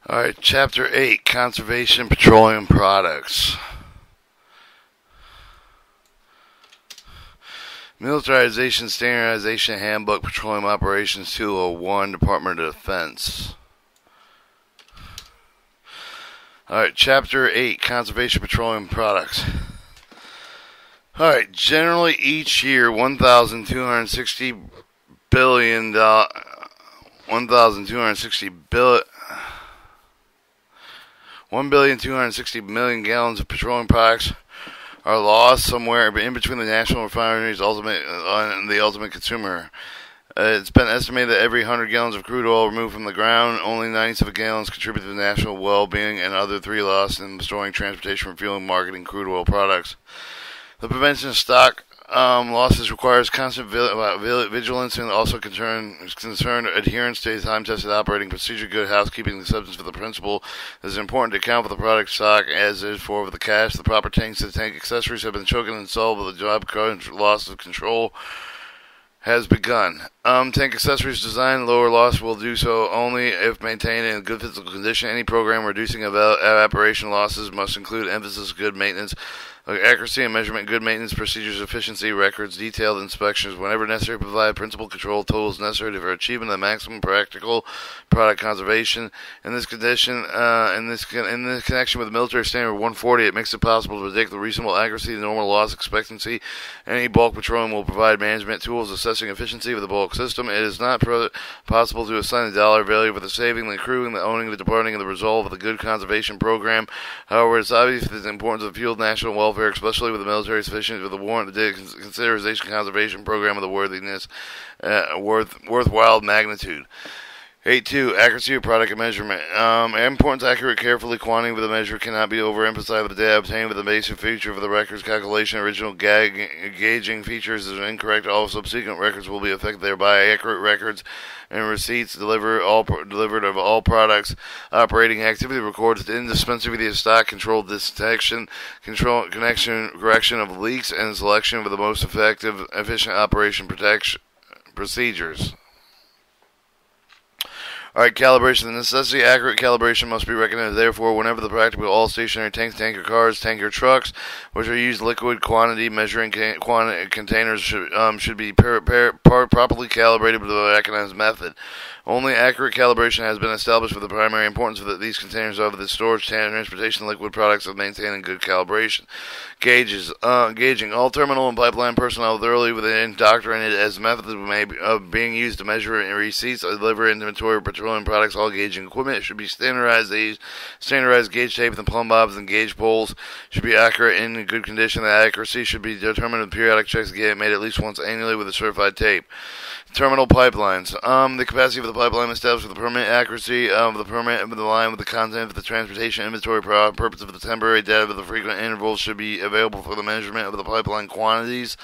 Alright, Chapter 8, Conservation Petroleum Products. Militarization Standardization Handbook Petroleum Operations 201, Department of Defense. Alright, Chapter 8, Conservation Petroleum Products. Alright, generally each year, 1,260 billion, 1,260,000,000 gallons of petroleum products are lost somewhere in between the national refineries and the ultimate consumer. It's been estimated that every 100 gallons of crude oil removed from the ground, only 97 gallons contribute to the national well-being, and other 3 lost in storing, transportation, refueling, marketing crude oil products. The prevention of stock losses requires constant vigilance and also concerned adherence to a time-tested operating procedure. Good housekeeping acceptance for the principle is important to account for the product stock as is for the cash. The proper tanks to the tank accessories have been choken and sold, but the job loss of control has begun. Tank accessories designed lower loss will do so only if maintained in good physical condition. Any program reducing evaporation losses must include emphasis good maintenance, accuracy and measurement, good maintenance procedures, efficiency, records, detailed inspections, whenever necessary, provide principal control tools necessary for achievement of the maximum practical product conservation. In this connection with the military standard 140, it makes it possible to predict the reasonable accuracy, the normal loss expectancy. Any bulk petroleum will provide management tools assessing efficiency of the bulk system. It is not possible to assign a dollar value for the saving, the accruing, the owning, the departing, and the result of the good conservation program. However, it's obvious that the importance of field national welfare, especially with the military, sufficient with the warrant the consideration conservation program of the worthwhile magnitude. 8.2. Accuracy of product and measurement. Importance, accurate, carefully quantity with the measure cannot be overemphasized. The data obtained with the basic feature for the records calculation, original gauging features is incorrect. All subsequent records will be affected thereby. Accurate records and receipts delivered of all products. Operating activity records indispensability of stock control, detection, correction of leaks, and selection of the most efficient operation procedures. Alright, calibration. The necessity accurate calibration must be recognized. Therefore, whenever the practical, all stationary tanks, tanker cars, tanker trucks, which are used liquid quantity measuring containers should be properly calibrated with a recognized method. Only accurate calibration has been established for the primary importance of these containers of the storage, transportation, liquid products of maintaining good calibration. Gauges. Gauging. All terminal and pipeline personnel thoroughly indoctrinated as methods of being used to measure receipts, deliver inventory of petroleum products. All gauging equipment should be standardized. Standardized gauge tape and plumb bobs and gauge poles should be accurate and in good condition. The accuracy should be determined with periodic checks made at least once annually with a certified tape. Terminal pipelines. The capacity of the pipeline established with the permit, accuracy of the permit of the line with the content of the transportation inventory purpose of the temporary data of the frequent intervals should be available for the measurement of the pipeline quantities.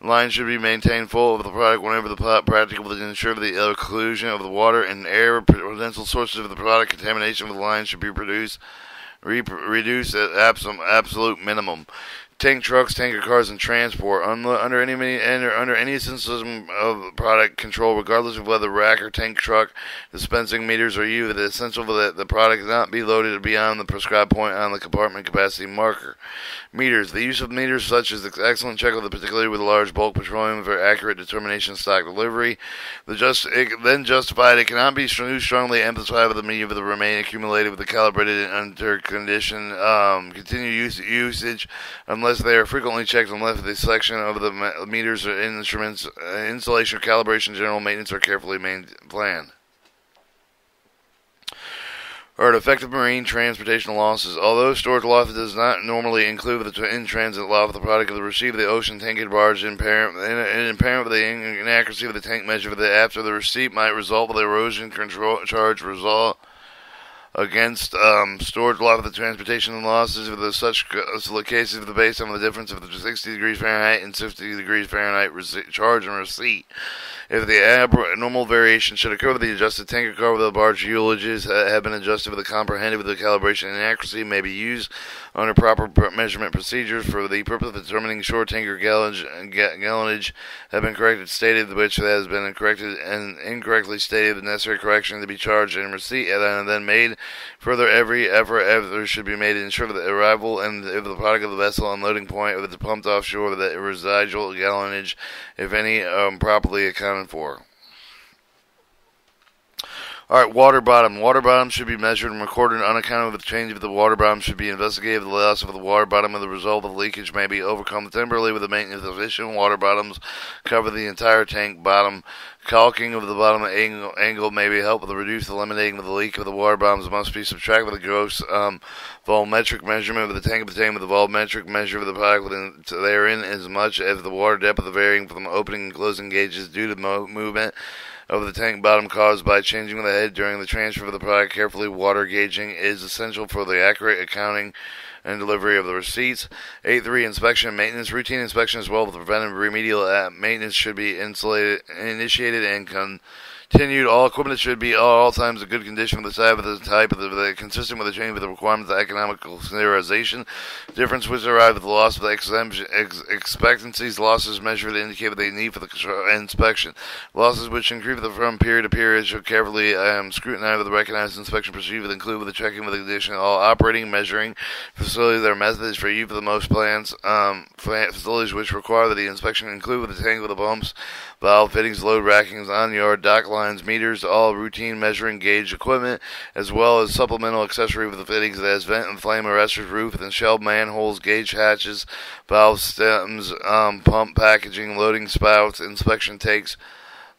Lines should be maintained full of the product whenever practical to ensure the occlusion of the water and air. Potential sources of the product contamination of the line should be reduced at absolute minimum. Tank trucks, tanker cars, and transport. Under any system of product control, regardless of whether rack or tank truck, dispensing meters are used, it is essential that the product not be loaded beyond the prescribed point on the compartment capacity marker. Meters. The use of meters such as the excellent checklist, particularly with large bulk petroleum, for accurate determination of stock delivery. Then justified. It cannot be strongly emphasized with the media of the remaining accumulated with the calibrated and under condition continued usage unless they are frequently checked, unless the selection of the meters or instruments, installation or calibration, general maintenance are carefully planned. Or effective marine transportation losses. Although storage loss does not normally include the in-transit loss of the product of the receipt of the ocean tankage barge, impairment of the inaccuracy of the tank measure after the receipt might result with erosion control charge result against storage loss of the transportation losses of the such cases of the based on the difference of the 60 degrees Fahrenheit and 60 degrees Fahrenheit charge and receipt. If the abnormal variation should occur with the adjusted tanker car with the barge usages have been adjusted with the comprehended with the calibration and accuracy may be used under proper measurement procedures for the purpose of determining shore tanker gallonage have been corrected stated which has been corrected and incorrectly stated the necessary correction to be charged and receipt and then made. Further, every effort should be made to ensure that the arrival and if the product of the vessel unloading point if it's pumped offshore that residual gallonage, if any, properly accounted for. Alright, water bottom. Water bottom should be measured and recorded unaccounted with the change of the water bottom should be investigated. The loss of the water bottom and the result of leakage may be overcome temporarily with the maintenance of efficient water bottoms. Cover the entire tank bottom. Caulking of the bottom angle may be helped with reduce the eliminating of the leak of the water bottoms must be subtracted with the gross volumetric measurement of the tank with the volumetric measure of the product therein as much as the water depth of the varying from the opening and closing gauges due to the movement of the tank bottom caused by changing the head during the transfer of the product. Carefully water gauging is essential for the accurate accounting and delivery of the receipts. 8.3 Inspection and maintenance. Routine inspection as well as preventive remedial maintenance should be initiated and continued. All equipment should be at all times in good condition with the type of the consistent with the change with the requirements of economical consideration. Difference which arrive with the loss of the expectancies. Losses measured indicate what they need for the inspection. Losses which increase from period to period should carefully scrutinize with the recognized inspection procedure that include with the checking with the condition all operating, measuring facilities. Their methods for use for the most plants facilities which require that the inspection include with the tank with the pumps, valve fittings, load rackings, on yard, dock lines, meters, all routine measuring gauge equipment, as well as supplemental accessory with the fittings that has vent and flame arresters, roof and shell manholes, gauge hatches, valve stems, pump packaging, loading spouts. Inspection takes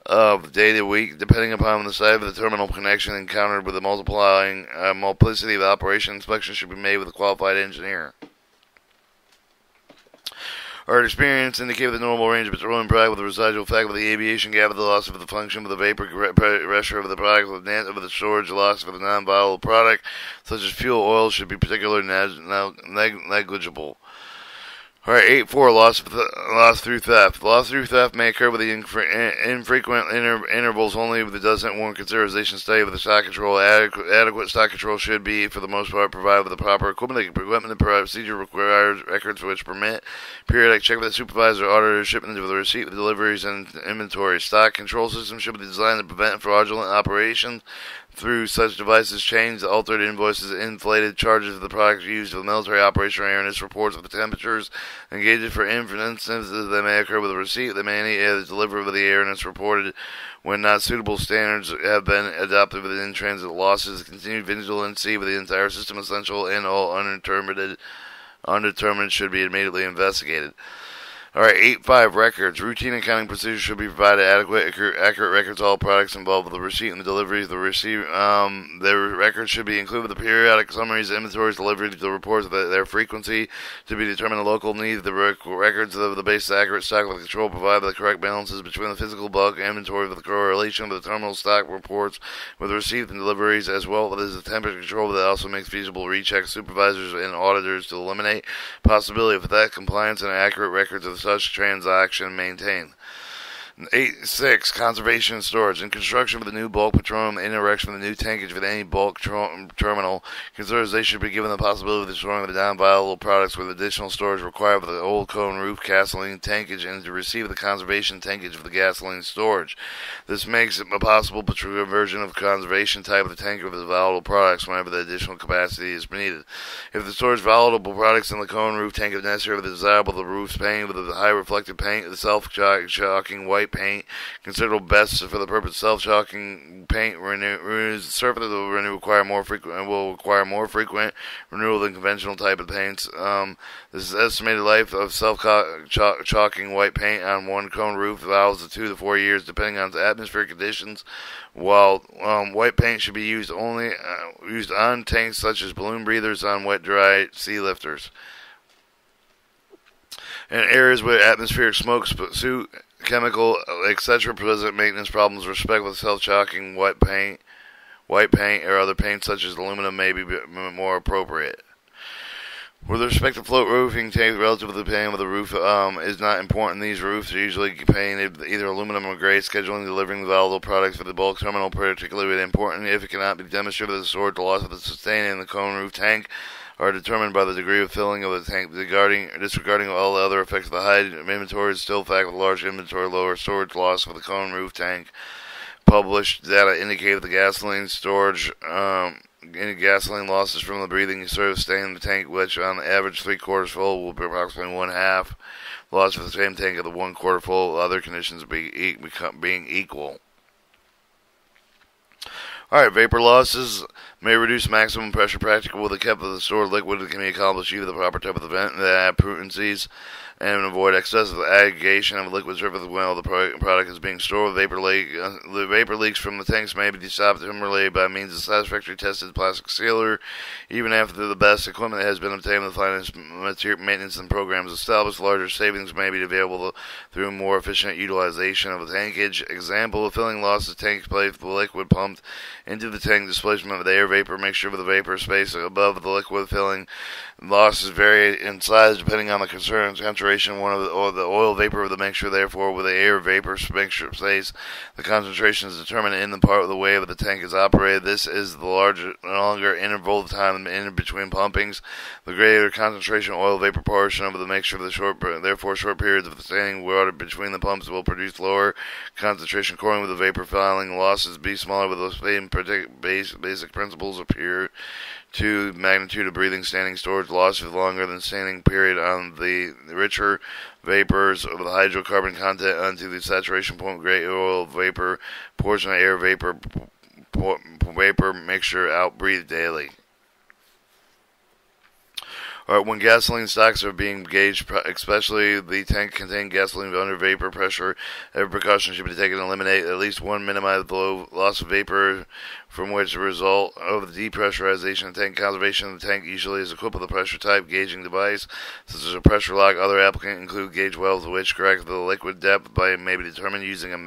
of day to week, depending upon the site of the terminal connection encountered with the multiplicity of operation. Inspection should be made with a qualified engineer. Our experience indicated the normal range of petroleum product with the residual effect of the aviation gap of the loss of the function of the vapor pressure of the product with the storage loss of the non-volatile product, such as fuel oil, should be particularly negligible. Alright, 8.4 Loss through theft. Loss through theft may occur with the infrequent intervals only if it doesn't warrant consideration study with the stock control. Adequate stock control should be, for the most part, provided with the proper equipment. The procedure requires records which permit periodic check with the supervisor, auditor, shipment of the receipt, with deliveries, and inventory. Stock control system should be designed to prevent fraudulent operations through such devices. Change altered invoices, inflated charges of the product used for the military operation awareness reports of the temperatures and gauges for instances that may occur with a receipt that may be delivered with the awareness reported when not suitable standards have been adopted within in-transit losses. Continued vigilancy with the entire system essential and all undetermined should be immediately investigated. Alright, 8.5 Records. Routine accounting procedures should be provided adequate, accurate records of all products involved with the receipt and the delivery. Their records should be included with the periodic summaries, inventories, delivery, the reports of their frequency to be determined the local needs. The records of the base accurate stock with control provide the correct balances between the physical bulk inventory with the correlation of the terminal stock reports with the receipt and deliveries, as well as the temperature control that also makes feasible rechecks supervisors and auditors to eliminate possibility of that compliance and accurate records of such transaction maintained. 8.6 Conservation and storage. In construction of the new bulk petroleum in erection of the new tankage with any bulk terminal, consideration should be given the possibility of storing the non-volatile products with additional storage required for the old cone roof gasoline tankage and to receive the conservation tankage of the gasoline storage. This makes it a possible conversion of conservation type of the tanker with the volatile products whenever the additional capacity is needed. If the storage volatile products in the cone roof tank is necessary with the desirable the roof's paint with the high reflective paint, the self-chalking white paint, considerable best for the purpose of self-chalking paint renews the surface will require more frequent renewal than conventional type of paints. This is estimated life of self-chalking white paint on one cone roof valves of 2 to 4 years depending on the atmospheric conditions. While white paint should be used on tanks such as balloon breathers on wet dry sea lifters. In areas where atmospheric smoke, soot, chemical, etc. present maintenance problems, respect with self-chalking white paint or other paints such as aluminum may be more appropriate. With respect to float roofing tanks, relative to the painting of the roof is not important. These roofs are usually painted either aluminum or gray. Scheduling delivering the volatile products for the bulk terminal particularly important if it cannot be demonstrated that the storage loss of the sustaining in the cone roof tank are determined by the degree of filling of the tank. Disregarding all the other effects of the high inventory is still a fact with large inventory, lower storage loss for the cone roof tank. Published data indicate that the gasoline storage any gasoline losses from the breathing surface staying in the tank, which on average 3/4 full, will be approximately 1/2 loss for the same tank of the 1/4 full, other conditions being equal. Alright, vapor losses may reduce maximum pressure practical with the kept of the stored liquid that can be accomplished either the proper type of the vent, the prudencies, and avoid excessive aggregation of liquid surface while the product is being stored. The vapor leaks from the tanks may be stopped temporarily by means of satisfactory tested plastic sealer, even after the best equipment has been obtained with the finest maintenance and programs established. Larger savings may be available through more efficient utilization of the tankage. Example of filling losses: tank place with the liquid pumped into the tank, displacement of the air vapor, mixture with the vapor space above the liquid filling. Losses vary in size depending on the concentration of the oil vapor of the mixture. Therefore, with the air vapor mixture space, the concentration is determined in the part of the way of the tank is operated. This is the longer interval of time in between pumpings. The greater concentration oil vapor portion of the mixture, short periods of standing water between the pumps will produce lower concentration. According with the vapor filling, losses be smaller, with those same basic principles appear to magnitude of breathing. Standing storage loss is longer than standing period on the richer vapors of the hydrocarbon content onto the saturation point. Gray oil vapor portion of air vapor mixture outbreathed daily. Alright, when gasoline stocks are being gauged, especially the tank containing gasoline under vapor pressure, every precaution should be taken to eliminate at least one, minimize the loss of vapor from which the result of the depressurization of the tank. Conservation of the tank usually is equipped with a pressure type gauging device, such as a pressure lock. Other applications include gauge wells, which correct the liquid depth may be determined using a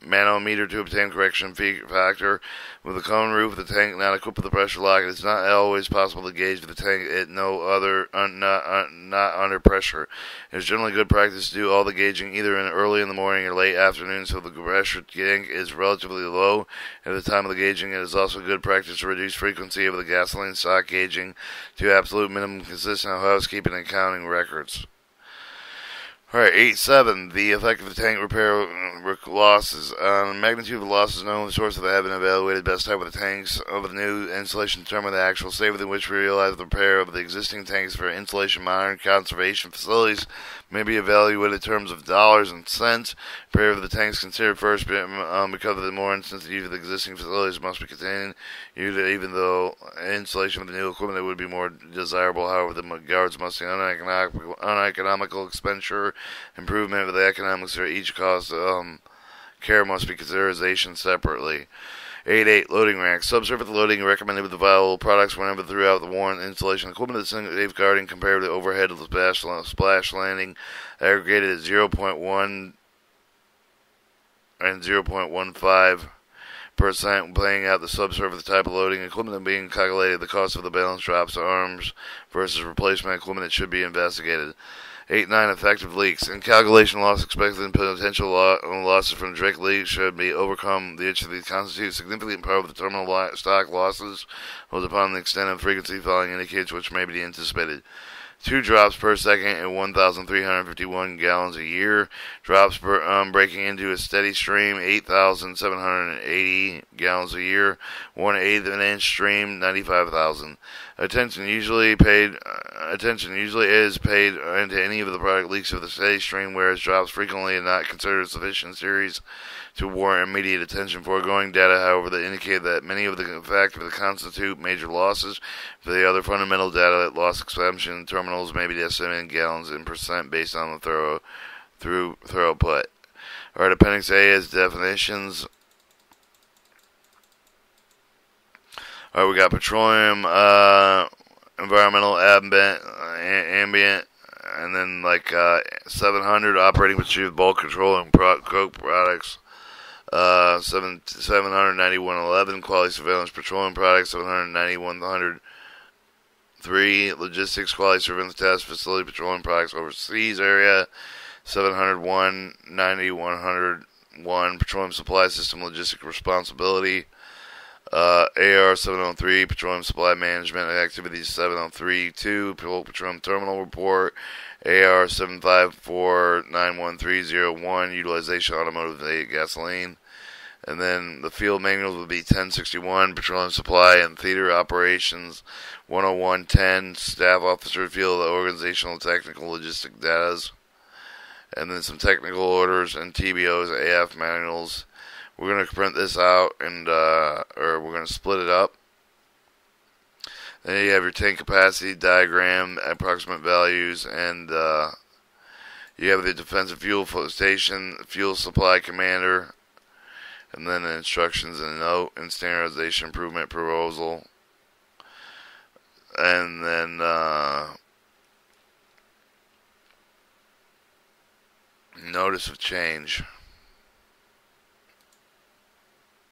manometer to obtain correction factor. With a cone roof, the tank not equipped with a pressure lock, it is not always possible to gauge the tank not under pressure. It is generally good practice to do all the gauging either early in the morning or late afternoon, so the pressure tank is relatively low at the time of the gauging. It is also good practice to reduce frequency of the gasoline stock gauging to absolute minimum, consistent with housekeeping and accounting records. Alright, 8.7. The effect of the tank repair losses. The magnitude of the losses known, the source of that have been evaluated. Best type of the tanks of the new installation determine the actual save within which we realize the repair of the existing tanks for installation monitoring conservation facilities may be evaluated in terms of dollars and cents. Repair of the tanks considered first because of the more instances the use of the existing facilities must be contained. Even though installation of the new equipment it would be more desirable, however, the guards must see uneconomical expenditure. Improvement of the economics or each cost care must be consideration separately. 8.8. Loading racks. Subsurface loading recommended with the viable products whenever throughout the warrant installation. Equipment that's safeguarding compared to the overhead of the splash landing aggregated at 0.1 and 0.15%, playing out the subsurface type of loading equipment being calculated. The cost of the balance drops arms versus replacement equipment that should be investigated. 8.9. Effective leaks. In calculation, loss expected and potential losses from direct leaks should be overcome. The issue that constitutes significant part of the terminal stock losses was upon the extent of frequency following indicators which may be anticipated. 2 drops per second at 1,351 gallons a year. Drops breaking into a steady stream, 8,780 gallons a year. 1/8 of an inch stream, 95,000. Attention usually is paid into any of the product leaks of the steady stream, whereas drops frequently are not considered sufficient series to warrant immediate attention. Foregoing data, however, that indicate that many of the factors that constitute major losses. For the other fundamental data, that loss exemption terminals may be estimated in gallons and percent based on the throughput. Alright, Appendix A is definitions. Alright, we got petroleum, environmental, ambient, and then 700 operating with bulk petroleum coke products. 791.11 quality surveillance petroleum products. 791 3. Logistics Quality Surveillance Task Facility Petroleum Products Overseas Area 701 90 101 Petroleum Supply System Logistic Responsibility AR 703 Petroleum Supply Management Activities 703 2 Petroleum Terminal Report AR 754 91301 Utilization Automotive Gasoline. And then the field manuals would be 1061, Petroleum Supply and Theater Operations, 10110, Staff Officer Field Organizational Technical Logistic Data, and then some technical orders and TBOs, AF manuals. We're going to print this out, and or we're going to split it up. Then you have your tank capacity diagram, approximate values, and you have the defensive fuel station, fuel supply commander, and then the instructions and note and standardization improvement proposal. And then notice of change.